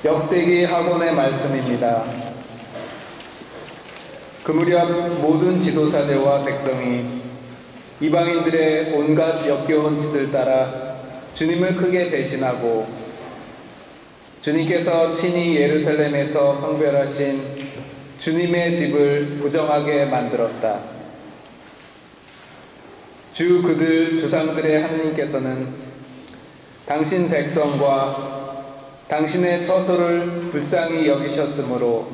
역대기 학원의 말씀입니다. 그 무렵 모든 지도자들과 백성이 이방인들의 온갖 역겨운 짓을 따라 주님을 크게 배신하고 주님께서 친히 예루살렘에서 성별하신 주님의 집을 부정하게 만들었다. 주 그들 조상들의 하느님께서는 당신 백성과 당신의 처소를 불쌍히 여기셨으므로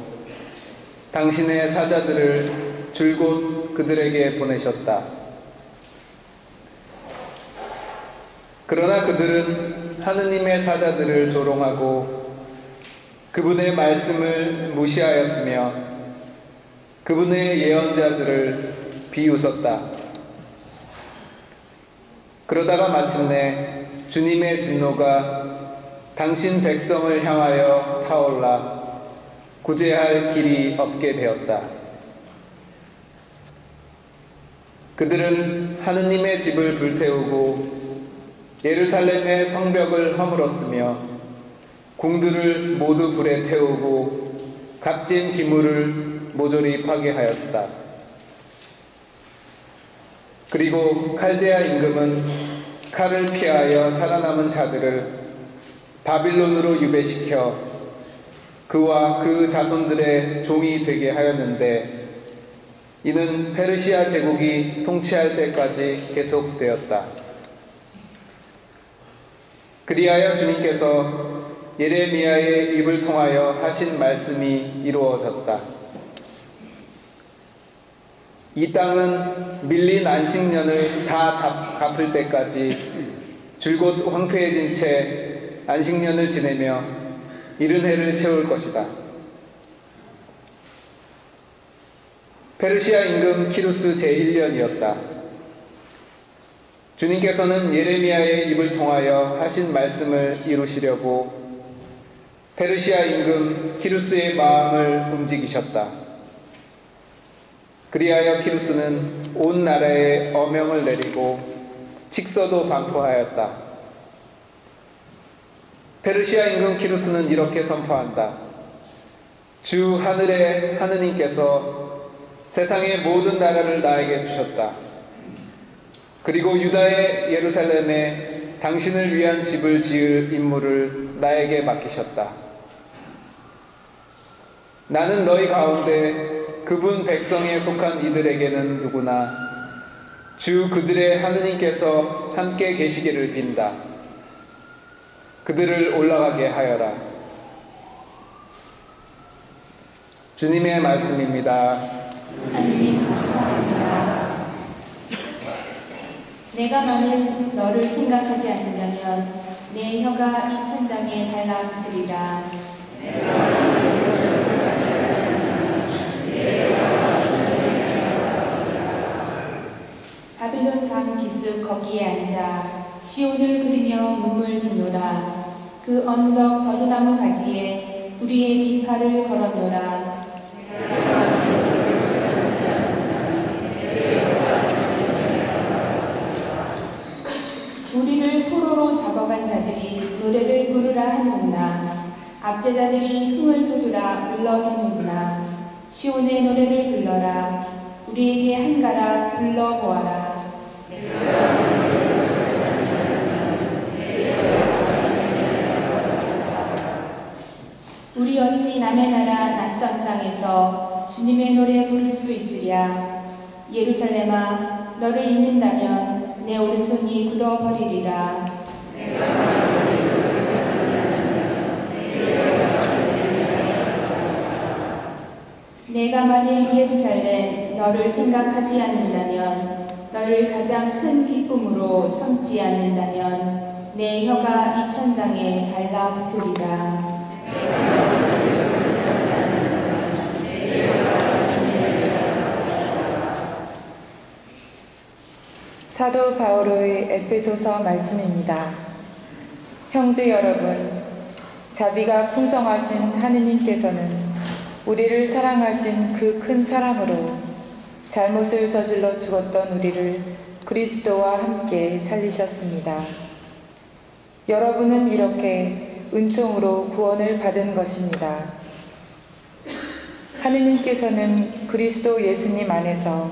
당신의 사자들을 줄곧 그들에게 보내셨다. 그러나 그들은 하느님의 사자들을 조롱하고 그분의 말씀을 무시하였으며 그분의 예언자들을 비웃었다. 그러다가 마침내 주님의 진노가 당신 백성을 향하여 타올라 구제할 길이 없게 되었다. 그들은 하느님의 집을 불태우고 예루살렘의 성벽을 허물었으며 궁들을 모두 불에 태우고 값진 기물을 모조리 파괴하였다. 그리고 칼데아 임금은 칼을 피하여 살아남은 자들을 바빌론으로 유배시켜 그와 그 자손들의 종이 되게 하였는데 이는 페르시아 제국이 통치할 때까지 계속되었다. 그리하여 주님께서 예레미야의 입을 통하여 하신 말씀이 이루어졌다. 이 땅은 밀린 안식년을 다 갚을 때까지 줄곧 황폐해진 채 안식년을 지내며 이른 해를 채울 것이다. 페르시아 임금 키루스 제1년이었다. 주님께서는 예레미야의 입을 통하여 하신 말씀을 이루시려고 페르시아 임금 키루스의 마음을 움직이셨다. 그리하여 키루스는 온 나라에 어명을 내리고 칙서도 반포하였다. 페르시아 임금 키루스는 이렇게 선포한다. 주 하늘의 하느님께서 세상의 모든 나라를 나에게 주셨다. 그리고 유다의 예루살렘에 당신을 위한 집을 지을 임무를 나에게 맡기셨다. 나는 너희 가운데 그분 백성에 속한 이들에게는 누구나 주 그들의 하느님께서 함께 계시기를 빈다. 그들을 올라가게 하여라. 주님의 말씀입니다. 하나님 감사합니다. 내가 만일 너를 생각하지 않는다면 내 혀가 이 천장에 달라붙으리라. 바빌론 강 기슭 거기에 앉아 시온을 그리며 눈물 짓노라. 그 언덕 버드나무 가지에 우리의 비파를 걸어놓으라. 우리를 포로로 잡아간 자들이 노래를 부르라 하는구나. 압제자들이 흥을 돋우라 불러대는구나. 시온의 노래를 불러라. 우리에게 한가라 불러보아라. 우리 어찌 남의 나라 낯선 땅에서 주님의 노래 부를 수 있으랴. 예루살렘아, 너를 잊는다면 내 오른손이 굳어버리리라. 내가 만일 예루살렘 너를 생각하지 않는다면, 너를 가장 큰 기쁨으로 삼지 않는다면 내 혀가 이 천장에 달라붙으리라. 사도 바오로의 에베소서 말씀입니다. 형제 여러분, 자비가 풍성하신 하느님께서는 우리를 사랑하신 그 큰 사랑으로 잘못을 저질러 죽었던 우리를 그리스도와 함께 살리셨습니다. 여러분은 이렇게 은총으로 구원을 받은 것입니다. 하느님께서는 그리스도 예수님 안에서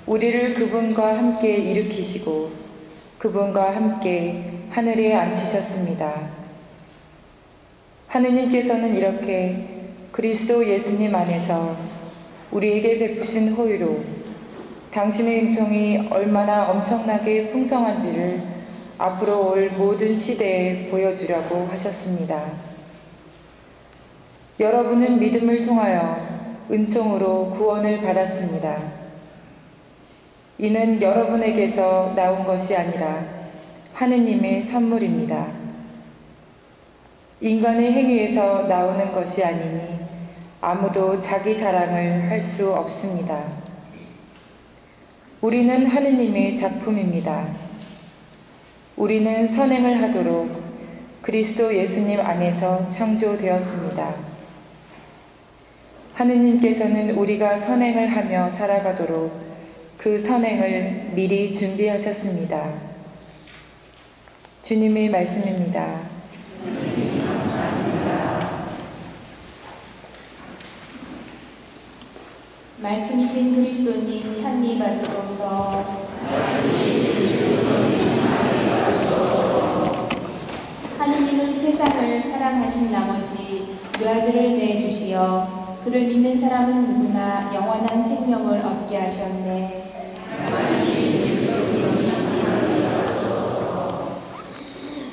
우리를 그분과 함께 일으키시고 그분과 함께 하늘에 앉히셨습니다. 하느님께서는 이렇게 그리스도 예수님 안에서 우리에게 베푸신 호의로 당신의 은총이 얼마나 엄청나게 풍성한지를 앞으로 올 모든 시대에 보여주려고 하셨습니다. 여러분은 믿음을 통하여 은총으로 구원을 받았습니다. 이는 여러분에게서 나온 것이 아니라 하느님의 선물입니다. 인간의 행위에서 나오는 것이 아니니 아무도 자기 자랑을 할 수 없습니다. 우리는 하느님의 작품입니다. 우리는 선행을 하도록 그리스도 예수님 안에서 창조되었습니다. 하느님께서는 우리가 선행을 하며 살아가도록 그 선행을 미리 준비하셨습니다. 주님의 말씀입니다. 말씀이신 그리스도님 찬미 받으소서. 하느님은 세상을 사랑하신 나머지 외아들을 내주시어 그를 믿는 사람은 누구나 영원한 생명을 얻게 하셨네.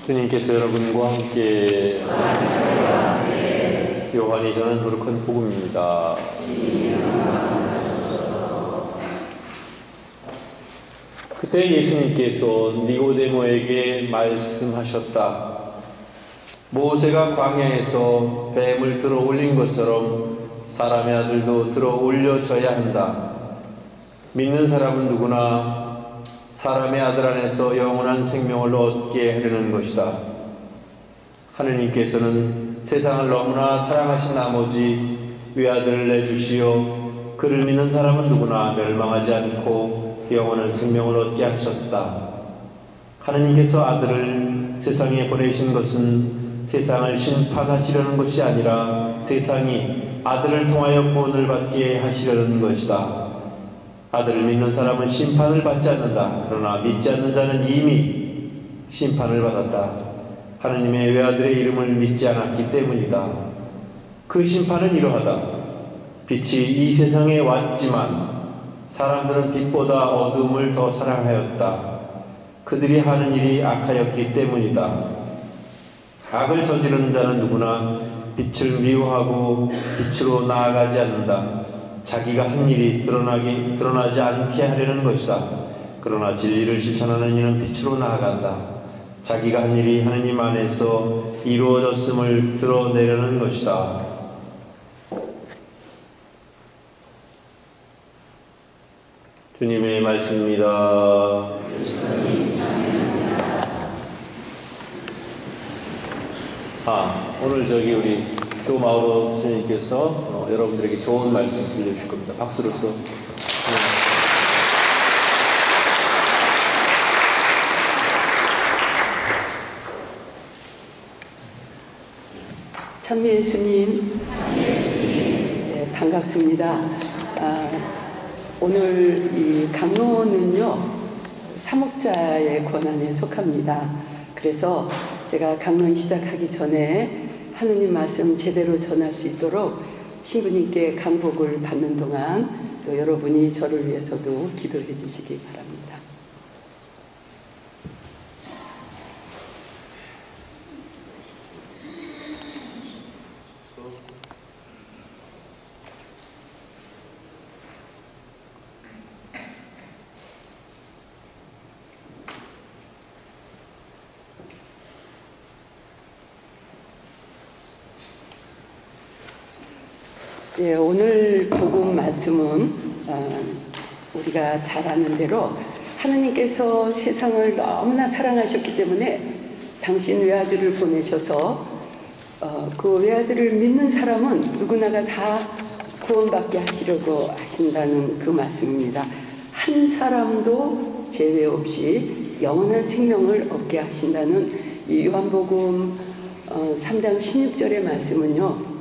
주님께서 여러분과 함께 요한이 전한 거룩한 복음입니다. 그때 예수님께서 니고데모에게 말씀하셨다. 모세가 광야에서 뱀을 들어 올린 것처럼 사람의 아들도 들어 올려져야 한다. 믿는 사람은 누구나 사람의 아들 안에서 영원한 생명을 얻게 하려는 것이다. 하느님께서는 세상을 너무나 사랑하신 나머지 외아들을 내주시어 그를 믿는 사람은 누구나 멸망하지 않고 영원한 생명을 얻게 하셨다. 하느님께서 아들을 세상에 보내신 것은 세상을 심판하시려는 것이 아니라 세상이 아들을 통하여 구원을 받게 하시려는 것이다. 아들을 믿는 사람은 심판을 받지 않는다. 그러나 믿지 않는 자는 이미 심판을 받았다. 하느님의 외아들의 이름을 믿지 않았기 때문이다. 그 심판은 이러하다. 빛이 이 세상에 왔지만 사람들은 빛보다 어둠을 더 사랑하였다. 그들이 하는 일이 악하였기 때문이다. 악을 저지르는 자는 누구나 빛을 미워하고 빛으로 나아가지 않는다. 자기가 한 일이 드러나지 않게 하려는 것이다. 그러나 진리를 실천하는 이는 빛으로 나아간다. 자기가 한 일이 하느님 안에서 이루어졌음을 드러내려는 것이다. 주님의 말씀입니다. 오늘 우리 조 마우로 스님께서 여러분들에게 좋은 말씀 들려주실 겁니다. 박수로서. 찬미 예수님, 네, 반갑습니다. 오늘 이 강론은요, 사목자의 권한에 속합니다. 그래서 제가 강론 시작하기 전에 하느님 말씀 제대로 전할 수 있도록 신부님께 강복을 받는 동안 또 여러분이 저를 위해서도 기도해 주시기 바랍니다. 예, 오늘 복음 말씀은 우리가 잘 아는 대로 하느님께서 세상을 너무나 사랑하셨기 때문에 당신 외아들을 보내셔서 그 외아들을 믿는 사람은 누구나가 다 구원받게 하시려고 하신다는 그 말씀입니다. 한 사람도 제외 없이 영원한 생명을 얻게 하신다는 이 요한복음 3장 16절의 말씀은요,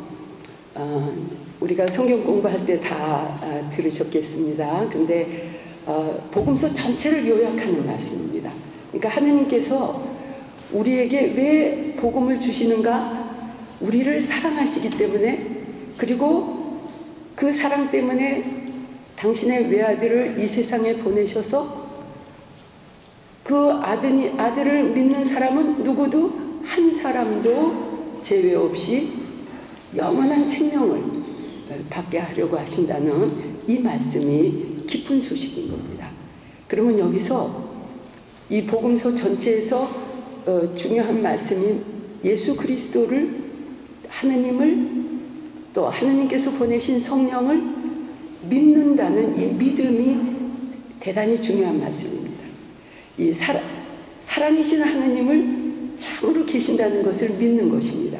우리가 성경 공부할 때 다 들으셨겠습니다. 근데 복음서 전체를 요약하는 말씀입니다. 그러니까 하느님께서 우리에게 왜 복음을 주시는가? 우리를 사랑하시기 때문에, 그리고 그 사랑 때문에 당신의 외아들을 이 세상에 보내셔서 그 아들을 믿는 사람은 누구도 한 사람도 제외 없이 영원한 생명을 받게 하려고 하신다는 이 말씀이 기쁜 소식인 겁니다. 그러면 여기서 이 복음서 전체에서 중요한 말씀이 예수 그리스도를, 하느님을, 또 하느님께서 보내신 성령을 믿는다는 이 믿음이 대단히 중요한 말씀입니다. 이 살아계신 하느님을 참으로 계신다는 것을 믿는 것입니다.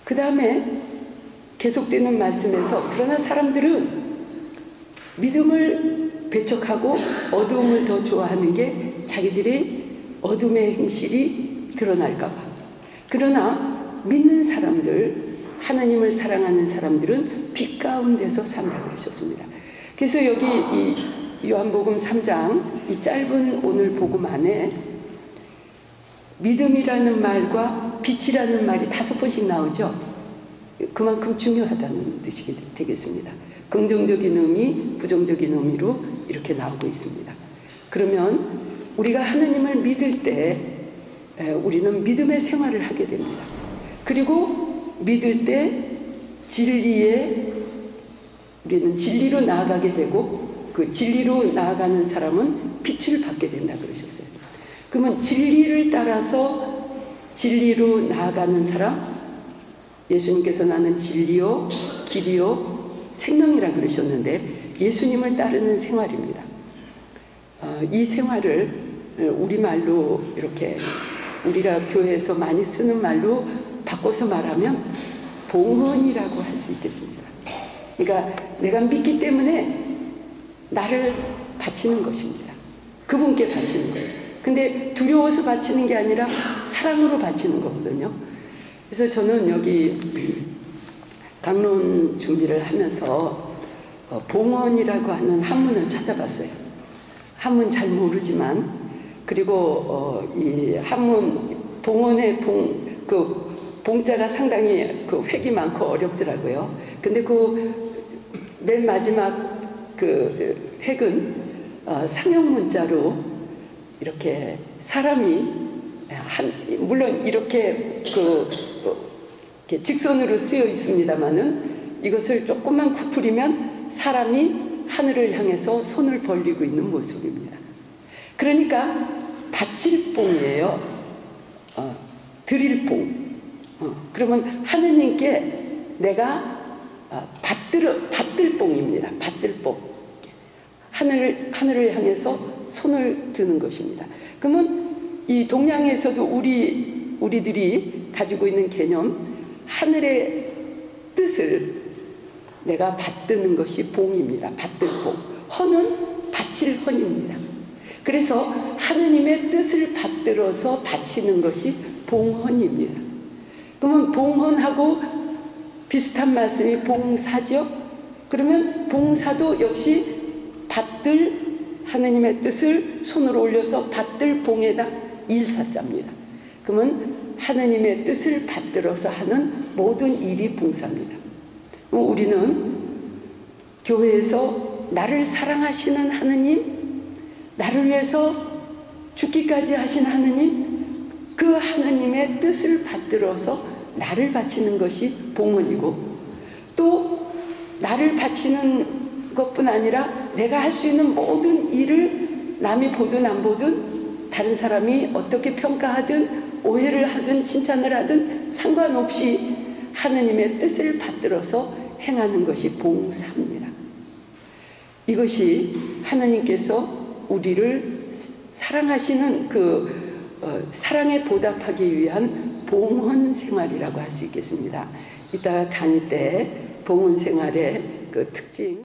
그 다음에 계속되는 말씀에서, 그러나 사람들은 믿음을 배척하고 어두움을 더 좋아하는 게 자기들의 어둠의 행실이 드러날까 봐. 그러나 믿는 사람들, 하나님을 사랑하는 사람들은 빛 가운데서 산다 그러셨습니다. 그래서 여기 이 요한복음 3장 이 짧은 오늘 복음 안에 믿음이라는 말과 빛이라는 말이 5번씩 나오죠. 그만큼 중요하다는 뜻이 되겠습니다. 긍정적인 의미, 부정적인 의미로 이렇게 나오고 있습니다. 그러면 우리가 하느님을 믿을 때 우리는 믿음의 생활을 하게 됩니다. 그리고 믿을 때 우리는 진리로 나아가게 되고, 그 진리로 나아가는 사람은 빛을 받게 된다 그러셨어요. 그러면 진리를 따라서 진리로 나아가는 사람, 예수님께서 나는 진리요 길이요 생명이라 그러셨는데 예수님을 따르는 생활입니다. 이 생활을 우리말로 이렇게 우리가 교회에서 많이 쓰는 말로 바꿔서 말하면 봉헌이라고 할 수 있겠습니다. 그러니까 내가 믿기 때문에 나를 바치는 것입니다. 그분께 바치는 거예요. 근데 두려워서 바치는 게 아니라 사랑으로 바치는 거거든요. 그래서 저는 여기 강론 준비를 하면서 봉헌이라고 하는 한문을 찾아봤어요. 한문 잘 모르지만, 그리고 이 한문 봉헌의 봉자가 상당히 그 획이 많고 어렵더라고요. 근데 그 맨 마지막 그 획은 상형 문자로 이렇게 사람이 물론 이렇게 이렇게 직선으로 쓰여 있습니다만은 이것을 조금만 구부리면 사람이 하늘을 향해서 손을 벌리고 있는 모습입니다. 그러니까 바칠 봉이에요. 드릴 봉. 그러면 하느님께 내가 받들 봉입니다. 받들 봉. 하늘을 향해서 손을 드는 것입니다. 그러면 이 동양에서도 우리들이 가지고 있는 개념, 하늘의 뜻을 내가 받드는 것이 봉입니다. 받들 봉. 헌은 바칠 헌입니다. 그래서 하느님의 뜻을 받들어서 바치는 것이 봉헌입니다. 그러면 봉헌하고 비슷한 말씀이 봉사죠. 그러면 봉사도 역시 받들, 하느님의 뜻을 손으로 올려서 받들 봉에다 일사자입니다. 그러면 하느님의 뜻을 받들어서 하는 모든 일이 봉사입니다. 우리는 교회에서 나를 사랑하시는 하느님, 나를 위해서 죽기까지 하신 하느님, 그 하느님의 뜻을 받들어서 나를 바치는 것이 봉헌이고, 또 나를 바치는 것뿐 아니라 내가 할 수 있는 모든 일을 남이 보든 안 보든, 다른 사람이 어떻게 평가하든 오해를 하든 칭찬을 하든 상관없이 하느님의 뜻을 받들어서 행하는 것이 봉사입니다. 이것이 하느님께서 우리를 사랑하시는 그 사랑에 보답하기 위한 봉헌 생활이라고 할 수 있겠습니다. 이따가 강의 때 봉헌 생활의 그 특징